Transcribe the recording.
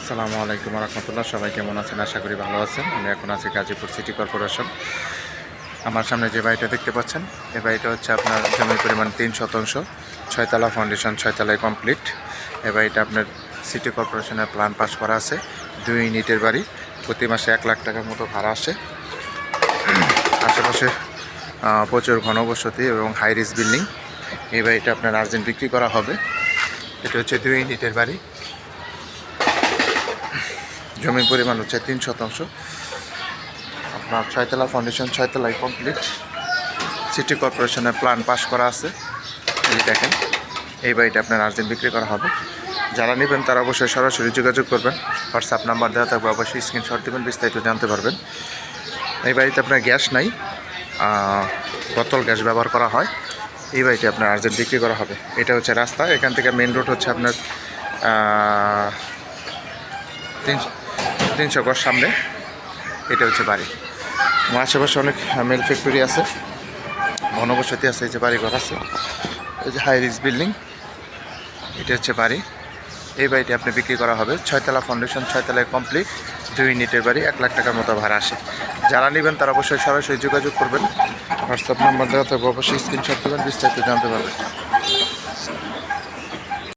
আসসালামু আলাইকুম রহমতুল্লাহ। সবাই কেমন আছেন? আশা করি ভালো আছেন। আমি এখন আছি গাজীপুর সিটি কর্পোরেশন। আমার সামনে যে বাড়িটা দেখতে পাচ্ছেন, এই বাড়িটা হচ্ছে আপনার জমির পরিমাণ 3 শতাংশ, 6তলা ফাউন্ডেশন, 6তলায় কমপ্লিট। এই বাড়িটা আপনার সিটি কর্পোরেশনের প্ল্যান পাস করা আছে। 2 ইউনিটের বাড়ি, প্রতি মাসে 1 লাখ টাকার মতো ভাড়া আসে। আশেপাশে প্রচুর ঘনবসতি এবং হাই রিস্ক বিল্ডিং। এই বাড়িটা আপনার আর্জেন্ট বিক্রি করা হবে। এটা হচ্ছে 2 ইউনিটের বাড়ি, জমির পরিমাণ হচ্ছে 3 শতাংশ, আপনার 6তলা ফাউন্ডেশন, 6তলায় কমপ্লিট। সিটি কর্পোরেশনের প্ল্যান পাস করা আছে। এই দেখেন, এই বাড়িটা আপনার আর্জেন্ট বিক্রি করা হবে। যারা নেবেন তারা অবশ্যই সরাসরি যোগাযোগ করবেন। হোয়াটসঅ্যাপ নাম্বার দেওয়া থাকবে, অবশ্যই স্ক্রিনশট দেবেন, বিস্তারিত জানতে পারবেন। এই বাড়িতে আপনার গ্যাস নাই, বোতল গ্যাস ব্যবহার করা হয়। এই বাড়িটি আপনার আর্জেন্ট বিক্রি করা হবে। এটা হচ্ছে রাস্তা, এখান থেকে মেন রোড হচ্ছে আপনার 300 গজ সামনে। এটা হচ্ছে বাড়ি। আমার আশেপাশে অনেক মিল ফ্যাক্টরি আছে, ঘনবসতি আছে, এই যে বাড়িঘর আছে, এই যে হাই রিস্ক বিল্ডিং। এটা হচ্ছে বাড়ি। এই বাড়িটি আপনি বিক্রি করা হবে। 6তলা ফাউন্ডেশন, 6তলায় কমপ্লিট, 2 ইউনিটের বাড়ি, 1 লাখ টাকার মতো ভাড়া আসে। যারা নেবেন তারা অবশ্যই সরাসরি যোগাযোগ করবেন। হোয়াটসঅ্যাপ নাম্বার দেওয়া থাকবে, অবশ্যই স্ক্রিনশট দেবেন, বিস্তারিত জানতে পারবেন।